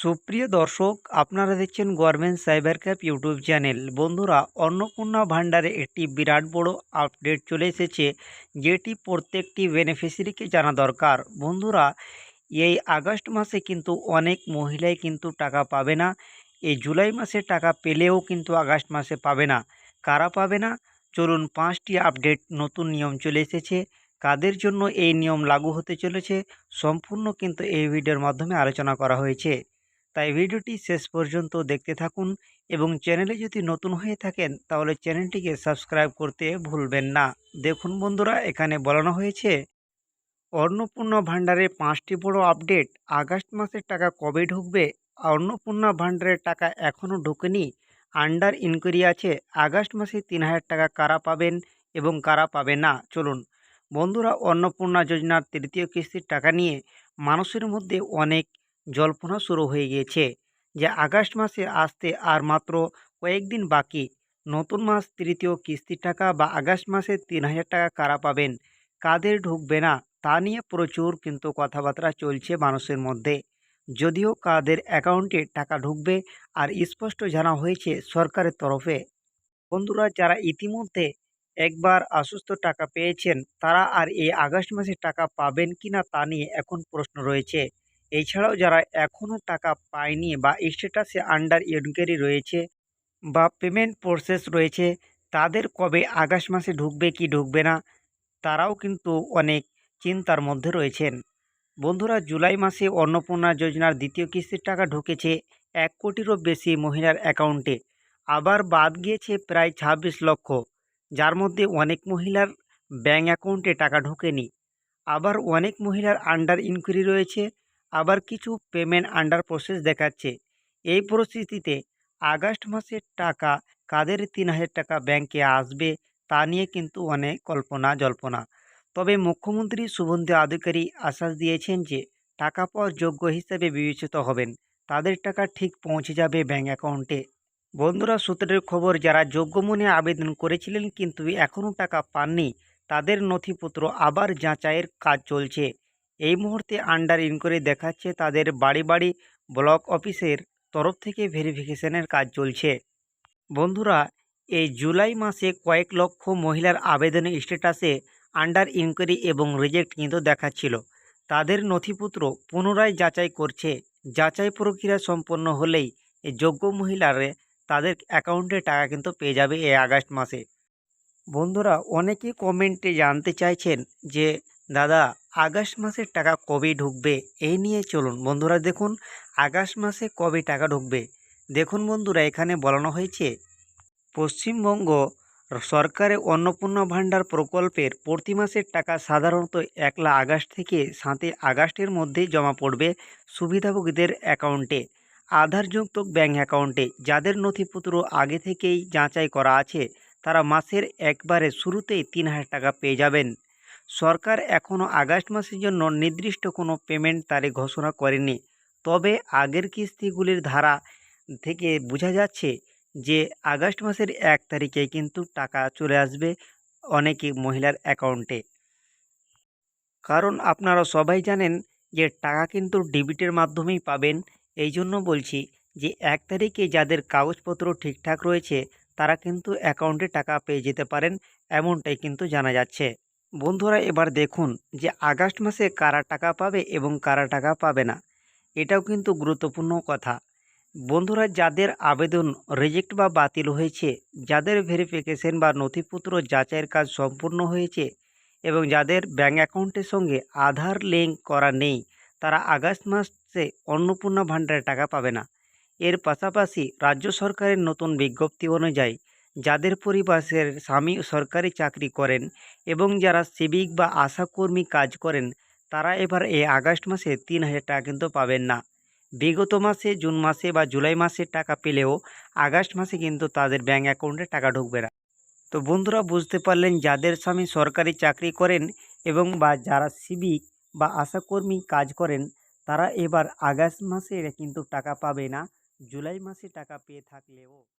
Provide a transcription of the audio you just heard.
সুপ্রিয় দর্শক, আপনারা দেখছেন government cyber cafe YouTube channel. বন্ধুরা, অন্নপূর্ণা ভাণ্ডারে একটি বিরাট বড় আপডেট চলে এসেছে, যেটি প্রত্যেকটি বেনিফিশিয়ারিকে জানা দরকার। বন্ধুরা, এই আগস্ট মাসে কিন্তু অনেক মহিলাই কিন্তু টাকা পাবে না। এই জুলাই মাসে টাকা পেলেও কিন্তু আগস্ট মাসে পাবে না। কারা পাবে না? চলুন, 5টি আপডেট নতুন নিয়ম চলে এসেছে। কাদের জন্য এই নিয়ম লাগু হতে চলেছে, সম্পূর্ণ কিন্তু এই ভিডিওর মাধ্যমে আলোচনা করা হয়েছে। তাই ভিডিওটি শেষ পর্যন্ত দেখতে থাকুন এবং চ্যানেলে যদি নতুন হয়ে থাকেন তাহলে চ্যানেলটিকে সাবস্ক্রাইব করতে ভুলবেন না। দেখুন বন্ধুরা, এখানে বলানো হয়েছে অন্নপূর্ণা ভাণ্ডারে 5টি বড় আপডেট। আগস্ট মাসের টাকা কবে ঢুকবে? অন্নপূর্ণা ভাণ্ডারের টাকা এখনও ঢোকেনি, আন্ডার ইনকোয়ারি আছে। আগস্ট মাসে 3,000 টাকা কারা পাবেন এবং কারা পাবে না? চলুন বন্ধুরা, অন্নপূর্ণা যোজনার তৃতীয় কিস্তির টাকা নিয়ে মানুষের মধ্যে অনেক জল্পনা শুরু হয়ে গিয়েছে যে আগস্ট মাসে আসতে আর মাত্র কয়েকদিন বাকি। নতুন মাস, তৃতীয় কিস্তির টাকা বা আগস্ট মাসে 3,000 টাকা কারা পাবেন, কাদের ঢুকবে না, তা নিয়ে প্রচুর কিন্তু কথাবার্তা চলছে মানুষের মধ্যে। যদিও কাদের অ্যাকাউন্টে টাকা ঢুকবে আর স্পষ্ট জানা হয়েছে সরকারের তরফে। বন্ধুরা, যারা ইতিমধ্যে একবার আশ্বস্ত টাকা পেয়েছেন, তারা আর এই আগস্ট মাসে টাকা পাবেন কিনা তা নিয়ে এখন প্রশ্ন রয়েছে। এছাড়াও যারা এখনও টাকা পায়নি বা স্ট্যাটাসে আন্ডার ইনকোয়ারি রয়েছে বা পেমেন্ট প্রসেস রয়েছে, তাদের কবে আগস্ট মাসে ঢুকবে কি ঢুকবে না, তারাও কিন্তু অনেক চিন্তার মধ্যে রয়েছেন। বন্ধুরা, জুলাই মাসে অন্নপূর্ণা যোজনার দ্বিতীয় কিস্তির টাকা ঢুকেছে 1 কোটিরও বেশি মহিলার অ্যাকাউন্টে। আবার বাদ গিয়েছে প্রায় 26 লক্ষ, যার মধ্যে অনেক মহিলার ব্যাঙ্ক অ্যাকাউন্টে টাকা ঢোকেনি। আবার অনেক মহিলার আন্ডার ইনকোয়ারি রয়েছে, আবার কিছু পেমেন্ট আন্ডার প্রসেস দেখাচ্ছে। এই পরিস্থিতিতে আগস্ট মাসের টাকা কাদের 3,000 টাকা ব্যাংকে আসবে তা নিয়ে কিন্তু অনেক কল্পনা জল্পনা। তবে মুখ্যমন্ত্রী শুভেন্দু অধিকারী আশ্বাস দিয়েছেন যে টাকা পাওয়ার যোগ্য হিসেবে বিবেচিত হবেন, তাদের টাকা ঠিক পৌঁছে যাবে ব্যাঙ্ক অ্যাকাউন্টে। বন্ধুরা, সূত্রের খবর, যারা যোগ্য মনে আবেদন করেছিলেন কিন্তু এখনও টাকা পাননি, তাদের নথিপত্র আবার যাচাইয়ের কাজ চলছে। এই মুহূর্তে আন্ডার ইনকোয়ারি দেখাচ্ছে তাদের বাড়ি বাড়ি ব্লক অফিসের তরফ থেকে ভেরিফিকেশনের কাজ চলছে। বন্ধুরা, এই জুলাই মাসে কয়েক লক্ষ মহিলার আবেদনের স্ট্যাটাসে আন্ডার ইনকোয়ারি এবং রিজেক্ট কিন্তু দেখাচ্ছিল। তাদের নথিপত্র পুনরায় যাচাই করছে। যাচাই প্রক্রিয়া সম্পন্ন হলেই এই যোগ্য মহিলারা তাদের অ্যাকাউন্টে টাকা কিন্তু পেয়ে যাবে এই আগস্ট মাসে। বন্ধুরা, অনেকে কমেন্টে জানতে চাইছেন যে দাদা, আগস্ট মাসের টাকা কবে ঢুকবে, এই নিয়ে চলুন বন্ধুরা দেখুন আগস্ট মাসে কবে টাকা ঢুকবে। দেখুন বন্ধুরা, এখানে বলানো হয়েছে পশ্চিমবঙ্গ সরকারের অন্নপূর্ণা ভাণ্ডার প্রকল্পের প্রতি মাসের টাকা সাধারণত 1 আগস্ট থেকে 7 আগস্টের মধ্যেই জমা পড়বে সুবিধাভোগীদের অ্যাকাউন্টে, আধারযুক্ত ব্যাঙ্ক অ্যাকাউন্টে। যাদের নথিপত্র আগে থেকেই যাচাই করা আছে, তারা মাসের একবারে শুরুতেই 3,000 টাকা পেয়ে যাবেন। সরকার এখনও আগস্ট মাসের জন্য নির্দিষ্ট কোনো পেমেন্ট তারিখ ঘোষণা করেনি। তবে আগের কিস্তিগুলির ধারা থেকে বোঝা যাচ্ছে যে আগস্ট মাসের 1 তারিখে কিন্তু টাকা চলে আসবে অনেকে মহিলার অ্যাকাউন্টে। কারণ আপনারা সবাই জানেন যে টাকা কিন্তু ডেবিটের মাধ্যমেই পাবেন। এই জন্য বলছি যে 1 তারিখে যাদের কাগজপত্র ঠিকঠাক রয়েছে তারা কিন্তু অ্যাকাউন্টে টাকা পেয়ে যেতে পারেন, এমনটাই কিন্তু জানা যাচ্ছে। বন্ধুরা, এবার দেখুন যে আগস্ট মাসে কারা টাকা পাবে এবং কারা টাকা পাবে না, এটাও কিন্তু গুরুত্বপূর্ণ কথা। বন্ধুরা, যাদের আবেদন রিজেক্ট বা বাতিল হয়েছে, যাদের ভেরিফিকেশন বা নথিপত্র যাচাইয়ের কাজ সম্পূর্ণ হয়েছে এবং যাদের ব্যাঙ্ক অ্যাকাউন্টের সঙ্গে আধার লিঙ্ক করা নেই, তারা আগস্ট মাসে অন্নপূর্ণা ভাণ্ডারে টাকা পাবে না। এর পাশাপাশি রাজ্য সরকারের নতুন বিজ্ঞপ্তি অনুযায়ী যাদের পরিবারের স্বামী সরকারি চাকরি করেন এবং যারা সিভিক বা আশাকর্মী কাজ করেন, তারা এবার এই আগস্ট মাসে 3,000 টাকা কিন্তু পাবেন না। বিগত মাসে জুন মাসে বা জুলাই মাসে টাকা পেলেও আগস্ট মাসে কিন্তু তাদের ব্যাঙ্ক অ্যাকাউন্টে টাকা ঢুকবে না। তো বন্ধুরা, বুঝতে পারলেন, যাদের স্বামী সরকারি চাকরি করেন এবং বা যারা সিভিক বা আশাকর্মী কাজ করেন, তারা এবার আগস্ট মাসে কিন্তু টাকা পাবে না, জুলাই মাসে টাকা পেয়ে থাকলেও।